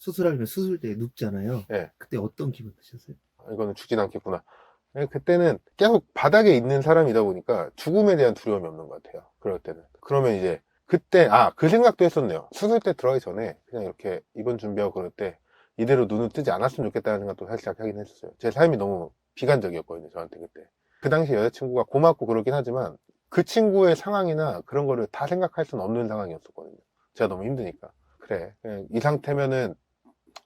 수술하려면 수술대에 눕잖아요. 예. 그때 어떤 기분 드셨어요? 이거는 죽진 않겠구나. 그때는 계속 바닥에 있는 사람이다 보니까 죽음에 대한 두려움이 없는 것 같아요. 그럴 때는. 그러면 이제 그때 그 생각도 했었네요. 수술대 들어가기 전에 그냥 이렇게 입원 준비하고 그럴 때 이대로 눈을 뜨지 않았으면 좋겠다는 생각도 살짝 하긴 했었어요. 제 삶이 너무 비관적이었거든요, 저한테 그때. 그 당시 여자친구가 고맙고 그러긴 하지만 그 친구의 상황이나 그런 거를 다 생각할 수는 없는 상황이었었거든요. 제가 너무 힘드니까. 그래, 그냥 이 상태면은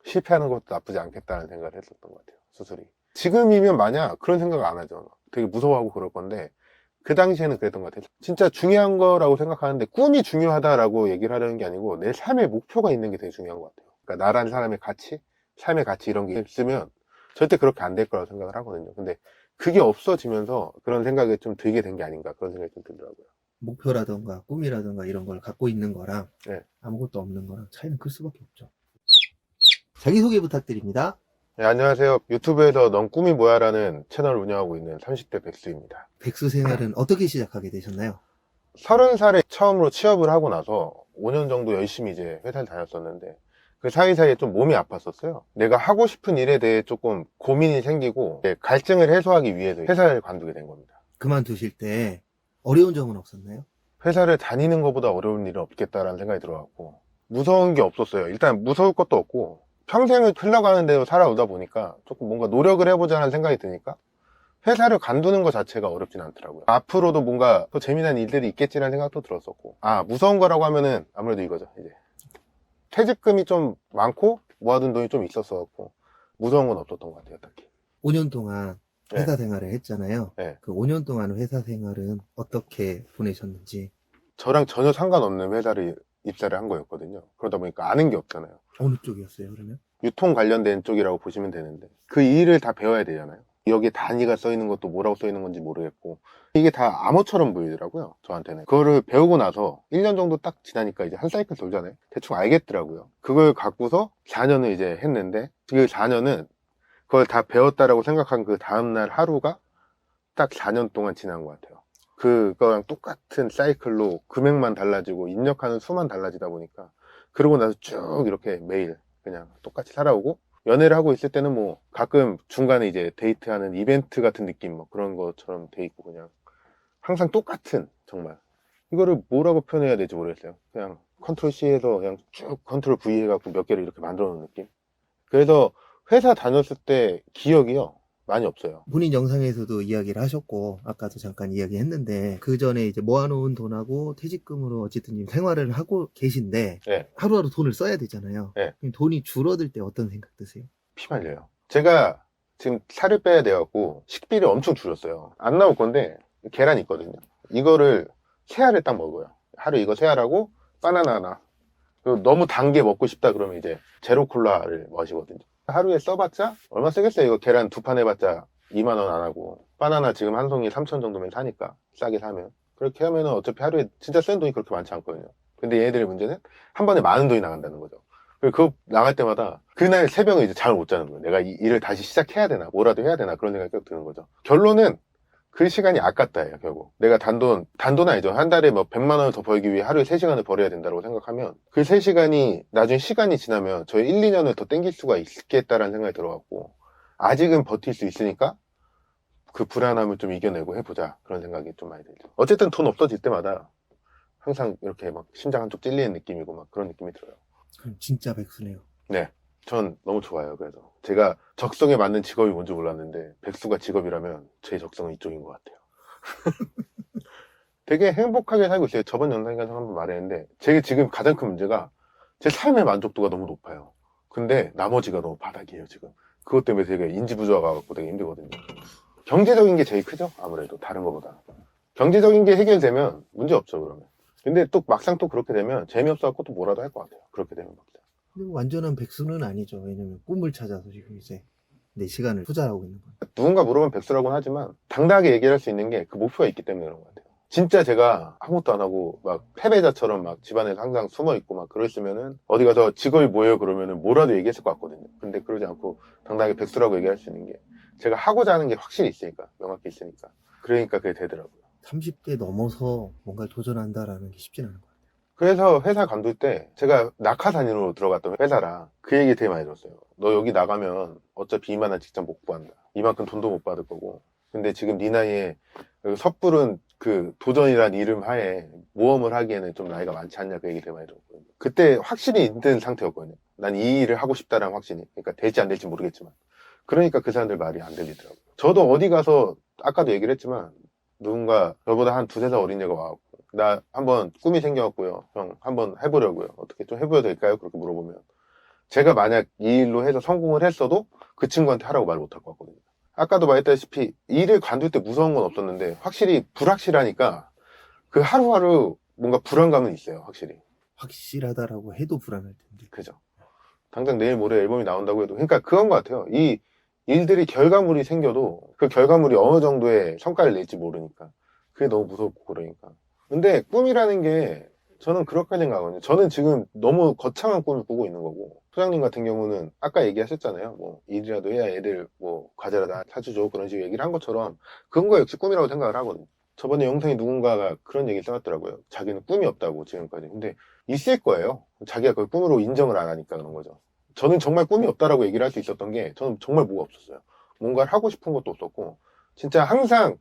실패하는 것도 나쁘지 않겠다는 생각을 했었던 것 같아요, 수술이. 지금이면 만약 그런 생각 안 하죠. 되게 무서워하고 그럴 건데 그 당시에는 그랬던 것 같아요. 진짜 중요한 거라고 생각하는데 꿈이 중요하다라고 얘기를 하려는 게 아니고 내 삶의 목표가 있는 게 되게 중요한 것 같아요. 그러니까 나라는 사람의 가치, 삶의 가치 이런 게 있으면 절대 그렇게 안 될 거라고 생각을 하거든요. 근데 그게 없어지면서 그런 생각이 좀 들게 된 게 아닌가 그런 생각이 좀 들더라고요. 목표라던가 꿈이라던가 이런 걸 갖고 있는 거랑 네. 아무것도 없는 거랑 차이는 클 수밖에 없죠. 자기소개 부탁드립니다. 네, 안녕하세요. 유튜브에서 넌 꿈이 뭐야 라는 채널을 운영하고 있는 30대 백수입니다. 백수 생활은 어떻게 시작하게 되셨나요? 30살에 처음으로 취업을 하고 나서 5년 정도 열심히 이제 회사를 다녔었는데 그 사이사이에 좀 몸이 아팠었어요. 내가 하고 싶은 일에 대해 조금 고민이 생기고 갈증을 해소하기 위해서 회사를 관두게 된 겁니다. 그만두실 때 어려운 점은 없었나요? 회사를 다니는 것보다 어려운 일은 없겠다라는 생각이 들어갖고 무서운 게 없었어요. 일단 무서울 것도 없고 평생을 흘러가는 대로 살아오다 보니까 조금 뭔가 노력을 해보자는 생각이 드니까 회사를 관두는 것 자체가 어렵진 않더라고요. 앞으로도 뭔가 더 재미난 일들이 있겠지라는 생각도 들었었고 무서운 거라고 하면은 아무래도 이거죠. 이제 퇴직금이 좀 많고 모아둔 돈이 좀 있었어갖고 무서운 건 없었던 것 같아요, 딱히. 5년 동안 네. 회사 생활을 했잖아요. 네. 그 5년 동안 회사 생활은 어떻게 보내셨는지. 저랑 전혀 상관없는 회사를 입사를 한 거였거든요. 그러다 보니까 아는 게 없잖아요. 어느 쪽이었어요, 그러면? 유통 관련된 쪽이라고 보시면 되는데 그 일을 다 배워야 되잖아요. 여기에 단위가 써 있는 것도 뭐라고 써 있는 건지 모르겠고 이게 다 암호처럼 보이더라고요, 저한테는. 그거를 배우고 나서 1년 정도 딱 지나니까 이제 한 사이클 돌잖아요. 대충 알겠더라고요. 그걸 갖고서 4년을 이제 했는데 그 4년은 그걸 다 배웠다라고 생각한 그 다음날 하루가 딱 4년 동안 지난 것 같아요. 그거랑 똑같은 사이클로 금액만 달라지고 입력하는 수만 달라지다 보니까 그러고 나서 쭉 이렇게 매일 그냥 똑같이 살아오고 연애를 하고 있을 때는 뭐 가끔 중간에 이제 데이트하는 이벤트 같은 느낌 뭐 그런 것처럼 돼 있고 그냥 항상 똑같은 정말 이거를 뭐라고 표현해야 될지 모르겠어요. 그냥 컨트롤 C에서 그냥 쭉 컨트롤 V 해갖고 몇 개를 이렇게 만들어 놓은 느낌. 그래서 회사 다녔을 때 기억이요 많이 없어요. 본인 영상에서도 이야기를 하셨고 아까도 잠깐 이야기했는데 그 전에 이제 모아놓은 돈하고 퇴직금으로 어쨌든 지금 생활을 하고 계신데 네. 하루하루 돈을 써야 되잖아요. 네. 그럼 돈이 줄어들 때 어떤 생각 드세요? 피 말려요. 제가 지금 살을 빼야 돼갖고 식비를 엄청 줄였어요. 안 나올 건데 계란 있거든요. 이거를 세 알을 딱 먹어요. 하루 이거 세 알하고 바나나 하나. 그리고 너무 단 게 먹고 싶다 그러면 이제 제로 콜라를 마시거든요. 하루에 써봤자 얼마 쓰겠어요. 이거 계란 두 판 해봤자 2만 원 안 하고 바나나 지금 한 송이 3천 정도면 사니까 싸게 사면 그렇게 하면은 어차피 하루에 진짜 쓰는 돈이 그렇게 많지 않거든요. 근데 얘네들의 문제는 한 번에 많은 돈이 나간다는 거죠. 그리고 그거 나갈 때마다 그날 새벽에 이제 잠을 못 자는 거예요. 내가 이 일을 다시 시작해야 되나 뭐라도 해야 되나 그런 생각이 꼭 드는 거죠. 결론은 그 시간이 아깝다예요. 결국 내가 단돈 아니죠. 한 달에 뭐 100만 원을 더 벌기 위해 하루에 3시간을 벌어야 된다고 생각하면 그 3시간이 나중에 시간이 지나면 저희 1, 2년을 더 땡길 수가 있겠다라는 생각이 들어갖고 아직은 버틸 수 있으니까 그 불안함을 좀 이겨내고 해보자 그런 생각이 좀 많이 들죠. 어쨌든 돈 없어질 때마다 항상 이렇게 막 심장 한쪽 찔리는 느낌이고 막 그런 느낌이 들어요. 그럼 진짜 백수네요. 네, 전 너무 좋아요. 그래서 제가 적성에 맞는 직업이 뭔지 몰랐는데 백수가 직업이라면 제 적성은 이쪽인 것 같아요. 되게 행복하게 살고 있어요. 저번 영상에서 한번 말했는데 제게 지금 가장 큰 문제가 제 삶의 만족도가 너무 높아요. 근데 나머지가 너무 바닥이에요 지금. 그것 때문에 되게 인지 부조화가 갖고 되게 힘들거든요. 경제적인 게 제일 크죠. 아무래도 다른 것보다 경제적인 게 해결되면 문제 없죠. 그러면 근데 또 막상 또 그렇게 되면 재미없어갖고 또 뭐라도 할 것 같아요. 그렇게 되면 막상. 근데 완전한 백수는 아니죠. 왜냐면 꿈을 찾아서 지금 이제 내 시간을 투자하고 있는 거예요. 누군가 물으면 백수라고는 하지만 당당하게 얘기할 수 있는 게 그 목표가 있기 때문에 그런 것 같아요. 진짜 제가 아무것도 안 하고 막 패배자처럼 막 집안에서 항상 숨어 있고 막 그랬으면은 어디 가서 직업이 뭐예요 그러면은 뭐라도 얘기했을 것 같거든요. 근데 그러지 않고 당당하게 백수라고 얘기할 수 있는 게 제가 하고자 하는 게 확실히 있으니까, 명확히 있으니까. 그러니까 그게 되더라고요. 30대 넘어서 뭔가를 도전한다라는 게 쉽진 않은 것 같아요. 그래서 회사 관둘 때 제가 낙하산인으로 들어갔던 회사라 그 얘기 되게 많이 들었어요. 너 여기 나가면 어차피 이만한 직장 못 구한다. 이만큼 돈도 못 받을 거고. 근데 지금 네 나이에 섣부른 그 도전이란 이름 하에 모험을 하기에는 좀 나이가 많지 않냐 그 얘기 되게 많이 들었거든요. 그때 확신이 있는 상태였거든요. 난 이 일을 하고 싶다라는 확신이. 그러니까 될지 안 될지 모르겠지만. 그러니까 그 사람들 말이 안 들리더라고요. 저도 어디 가서 아까도 얘기를 했지만 누군가 저보다 한 두세 살 어린 애가 와갖고 나 한번 꿈이 생겨갖고요. 형 한번 해보려고요. 어떻게 좀 해보여도 될까요? 그렇게 물어보면 제가 만약 이 일로 해서 성공을 했어도 그 친구한테 하라고 말 못할 것 같거든요. 아까도 말했다시피 일을 관둘 때 무서운 건 없었는데 확실히 불확실하니까 그 하루하루 뭔가 불안감은 있어요. 확실히. 확실하다라고 해도 불안할 텐데. 그죠. 당장 내일 모레 앨범이 나온다고 해도 그러니까 그건 것 같아요. 이 일들이 결과물이 생겨도 그 결과물이 어느 정도의 성과를 낼지 모르니까 그게 너무 무섭고 그러니까. 근데 꿈이라는 게 저는 그렇게 생각하거든요. 저는 지금 너무 거창한 꿈을 꾸고 있는 거고 소장님 같은 경우는 아까 얘기하셨잖아요. 뭐 일이라도 해야 애들 뭐 과자라도 사주죠 그런 식으로 얘기를 한 것처럼 그런 거 역시 꿈이라고 생각을 하거든요. 저번에 영상에 누군가가 그런 얘기를 써놨더라고요. 자기는 꿈이 없다고 지금까지. 근데 있을 거예요. 자기가 그걸 꿈으로 인정을 안 하니까 그런 거죠. 저는 정말 꿈이 없다라고 얘기를 할 수 있었던 게 저는 정말 뭐가 없었어요. 뭔가를 하고 싶은 것도 없었고 진짜 항상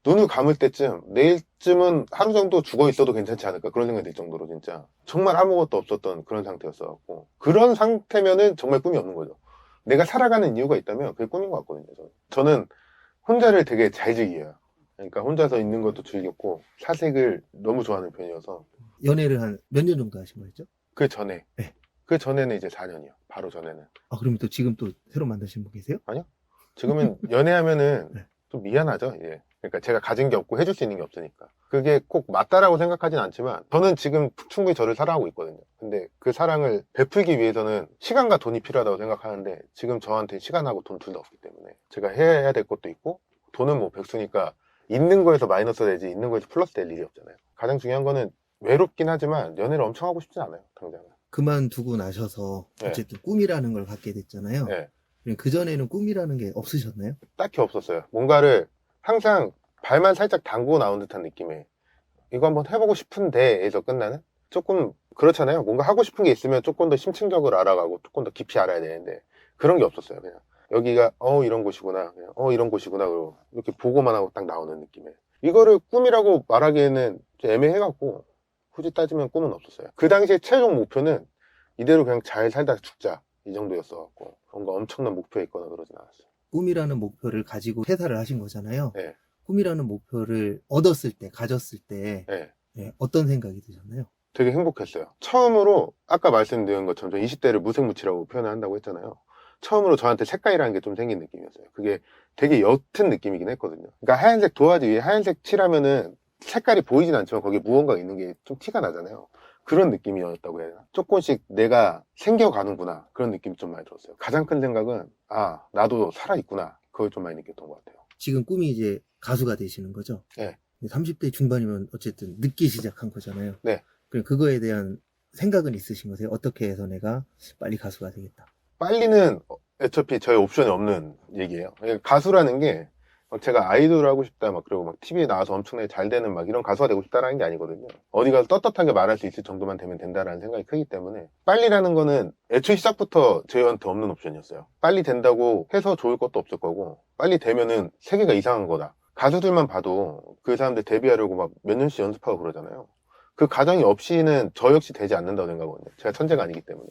눈을 감을 때쯤 내일쯤은 하루 정도 죽어 있어도 괜찮지 않을까 그런 생각이 들 정도로 진짜 정말 아무것도 없었던 그런 상태였어갖고 그런 상태면은 정말 꿈이 없는 거죠. 내가 살아가는 이유가 있다면 그게 꿈인 것 같거든요. 저는 혼자를 되게 잘 즐겨요. 그러니까 혼자서 있는 것도 즐겼고 사색을 너무 좋아하는 편이어서 연애를 한 몇 년 정도 하신 거였죠? 그 전에 네. 그 전에는 이제 4년이요. 바로 전에는. 아, 그러면 또 지금 또 새로 만나신 분 계세요? 아니요. 지금은 연애하면은 네. 좀 미안하죠. 예. 그러니까 제가 가진 게 없고 해줄 수 있는 게 없으니까. 그게 꼭 맞다라고 생각하진 않지만 저는 지금 충분히 저를 사랑하고 있거든요. 근데 그 사랑을 베풀기 위해서는 시간과 돈이 필요하다고 생각하는데 지금 저한테 시간하고 돈 둘 다 없기 때문에 제가 해야 될 것도 있고 돈은 뭐 백수니까 있는 거에서 마이너스 되지 있는 거에서 플러스 될 일이 없잖아요. 가장 중요한 거는 외롭긴 하지만 연애를 엄청 하고 싶진 않아요. 당장은. 그만두고 나셔서 네. 어쨌든 꿈이라는 걸 갖게 됐잖아요. 네. 그전에는 꿈이라는 게 없으셨나요? 딱히 없었어요. 뭔가를 항상 발만 살짝 담고 나온 듯한 느낌에 이거 한번 해보고 싶은데에서 끝나는? 조금 그렇잖아요. 뭔가 하고 싶은 게 있으면 조금 더 심층적으로 알아가고 조금 더 깊이 알아야 되는데 그런 게 없었어요. 그냥 여기가 이런 곳이구나 그냥 이런 곳이구나 그러고 이렇게 보고만 하고 딱 나오는 느낌에 이거를 꿈이라고 말하기에는 좀 애매해갖고 굳이 따지면 꿈은 없었어요. 그 당시에 최종 목표는 이대로 그냥 잘 살다 죽자 이 정도였어갖고 뭔가 엄청난 목표에 있거나 그러진 않았어요. 꿈이라는 목표를 가지고 퇴사를 하신 거잖아요. 네. 꿈이라는 목표를 얻었을 때, 가졌을 때 네. 어떤 생각이 드셨나요? 되게 행복했어요. 처음으로 아까 말씀드린 것처럼 저 20대를 무색무취라고 표현을 한다고 했잖아요. 처음으로 저한테 색깔이라는 게 좀 생긴 느낌이었어요. 그게 되게 옅은 느낌이긴 했거든요. 그러니까 하얀색 도화지 위에 하얀색 칠하면은 색깔이 보이진 않지만 거기에 무언가가 있는 게 좀 티가 나잖아요. 그런 느낌이었다고 해야 되나? 조금씩 내가 생겨가는구나 그런 느낌이 좀 많이 들었어요. 가장 큰 생각은 나도 살아있구나 그걸 좀 많이 느꼈던 것 같아요. 지금 꿈이 이제 가수가 되시는 거죠? 네. 30대 중반이면 어쨌든 늦게 시작한 거잖아요. 네. 그럼 그거에 대한 생각은 있으신 거세요? 어떻게 해서 내가 빨리 가수가 되겠다. 빨리는 어차피 저희 옵션이 없는 얘기예요. 가수라는 게 막 제가 아이돌을 하고 싶다 막 그리고 막 TV에 나와서 엄청나게 잘 되는 막 이런 가수가 되고 싶다라는 게 아니거든요. 어디 가서 떳떳하게 말할 수 있을 정도만 되면 된다라는 생각이 크기 때문에 빨리라는 거는 애초에 시작부터 저희한테 없는 옵션이었어요. 빨리 된다고 해서 좋을 것도 없을 거고 빨리 되면은 세계가 이상한 거다. 가수들만 봐도 그 사람들 데뷔하려고 막 몇 년씩 연습하고 그러잖아요. 그 과정이 없이는 저 역시 되지 않는다고 생각하거든요. 제가 천재가 아니기 때문에.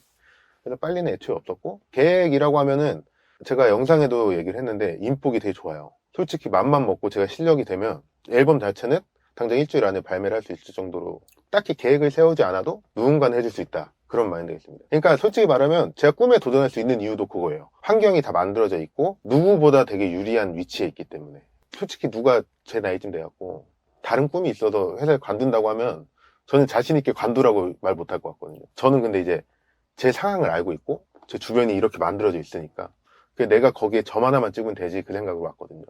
그래서 빨리는 애초에 없었고 계획이라고 하면은 제가 영상에도 얘기를 했는데 인복이 되게 좋아요. 솔직히 맘만 먹고 제가 실력이 되면 앨범 자체는 당장 일주일 안에 발매를 할 수 있을 정도로 딱히 계획을 세우지 않아도 누군가는 해줄 수 있다. 그런 마인드가 있습니다. 그러니까 솔직히 말하면 제가 꿈에 도전할 수 있는 이유도 그거예요. 환경이 다 만들어져 있고 누구보다 되게 유리한 위치에 있기 때문에. 솔직히 누가 제 나이쯤 돼갖고 다른 꿈이 있어서 회사에 관둔다고 하면 저는 자신 있게 관두라고 말 못할 것 같거든요. 저는 근데 이제 제 상황을 알고 있고 제 주변이 이렇게 만들어져 있으니까 내가 거기에 점 하나만 찍으면 되지 그 생각으로 왔거든요.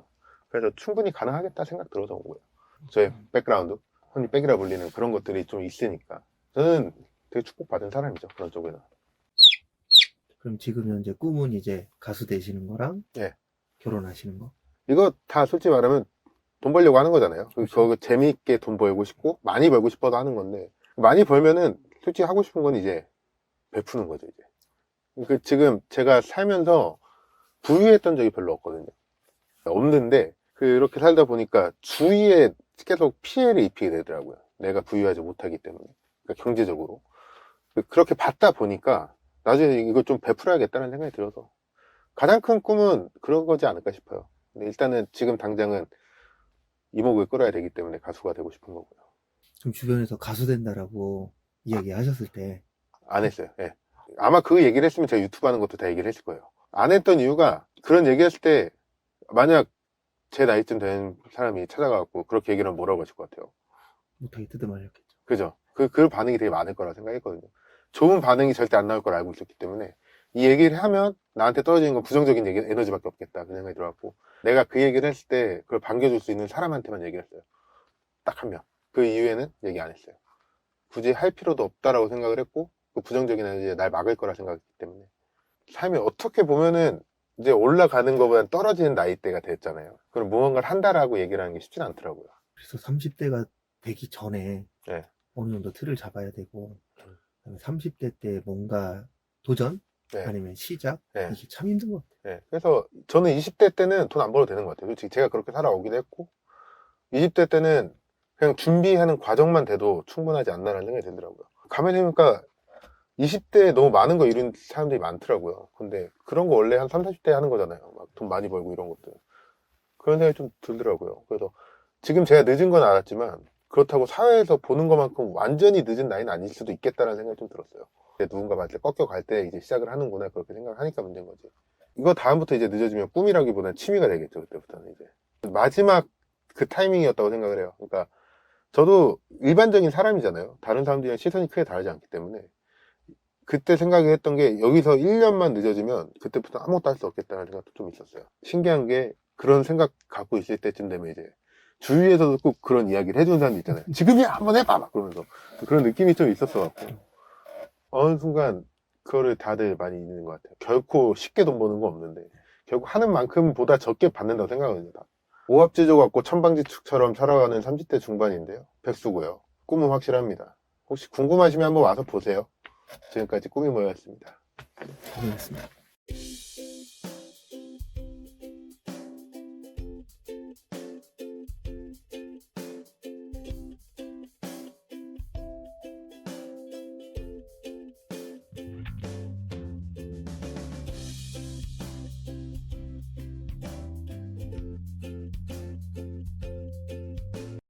그래서 충분히 가능하겠다 생각 들어서 온 거예요. 저의 백그라운드, 흔히 백이라 불리는 그런 것들이 좀 있으니까 저는 되게 축복받은 사람이죠. 그런 쪽에는. 그럼 지금 현재 꿈은 이제 가수 되시는 거랑 예. 결혼하시는 거? 이거 다 솔직히 말하면 돈 벌려고 하는 거잖아요. 그렇죠. 그거 재미있게 돈 벌고 싶고 많이 벌고 싶어서 하는 건데 많이 벌면은 솔직히 하고 싶은 건 이제 베푸는 거죠, 이제. 지금 제가 살면서 부유했던 적이 별로 없거든요. 없는데, 그렇게 살다 보니까 주위에 계속 피해를 입히게 되더라고요. 내가 부유하지 못하기 때문에. 그러니까 경제적으로. 그렇게 받다 보니까 나중에 이거 좀 베풀어야겠다는 생각이 들어서 가장 큰 꿈은 그런 거지 않을까 싶어요. 근데 일단은 지금 당장은 이목을 끌어야 되기 때문에 가수가 되고 싶은 거고요. 좀 주변에서 가수 된다라고 이야기하셨을 때 안 했어요. 예. 아마 그 얘기를 했으면 제가 유튜브 하는 것도 다 얘기를 했을 거예요. 안 했던 이유가 그런 얘기 했을 때 만약 제 나이쯤 된 사람이 찾아가고 그렇게 얘기를 하면 뭐라고 하실 것 같아요? 못하게 뜯어말렸겠죠. 그죠? 그 반응이 되게 많을 거라 생각했거든요. 좋은 반응이 절대 안 나올 걸 알고 있었기 때문에 이 얘기를 하면 나한테 떨어지는 건 부정적인 얘기, 에너지밖에 없겠다. 그 생각이 들어갖고 내가 그 얘기를 했을 때 그걸 반겨줄 수 있는 사람한테만 얘기를 했어요. 딱 한 명. 그 이후에는 얘기 안 했어요. 굳이 할 필요도 없다라고 생각을 했고 그 부정적인 에너지에 날 막을 거라 생각했기 때문에 삶이 어떻게 보면은 이제 올라가는 것보다 떨어지는 나이대가 됐잖아요. 그럼 무언가를 한다라고 얘기를 하는 게 쉽진 않더라고요. 그래서 30대가 되기 전에 네. 어느 정도 틀을 잡아야 되고, 그다음에 30대 때 뭔가 도전? 네. 아니면 시작? 네. 이게 참 힘든 것 같아요. 네. 그래서 저는 20대 때는 돈 안 벌어도 되는 것 같아요. 솔직히 제가 그렇게 살아오기도 했고 20대 때는 그냥 준비하는 과정만 돼도 충분하지 않나라는 생각이 들더라고요. 가만히 보니까 20대에 너무 많은 거 이룬 사람들이 많더라고요. 근데 그런 거 원래 한 30, 40대 하는 거잖아요. 막 돈 많이 벌고 이런 것들. 그런 생각이 좀 들더라고요. 그래서 지금 제가 늦은 건 알았지만 그렇다고 사회에서 보는 것만큼 완전히 늦은 나이는 아닐 수도 있겠다는 생각이 좀 들었어요. 누군가 말때 꺾여갈 때 이제 시작을 하는구나 그렇게 생각하니까 문제인 거지. 이거 다음부터 이제 늦어지면 꿈이라기보다는 취미가 되겠죠. 그때부터는 이제 마지막 그 타이밍이었다고 생각을 해요. 그러니까 저도 일반적인 사람이잖아요. 다른 사람들이랑 시선이 크게 다르지 않기 때문에 그때 생각했던 게 여기서 1년만 늦어지면 그때부터 아무것도 할 수 없겠다는 생각도 좀 있었어요. 신기한 게 그런 생각 갖고 있을 때쯤 되면 이제 주위에서도 꼭 그런 이야기를 해주는 사람도 있잖아요. 지금이야 한번 해봐 막 그러면서 그런 느낌이 좀 있었어 갖고 어느 순간 그거를 다들 많이 있는 것 같아요. 결코 쉽게 돈 버는 거 없는데 결국 하는 만큼 보다 적게 받는다고 생각하거든요. 오합지졸 같고 천방지축처럼 살아가는 30대 중반인데요. 백수고요. 꿈은 확실합니다. 혹시 궁금하시면 한번 와서 보세요. 지금까지 꿈이 뭐였습니다. 고생했습니다.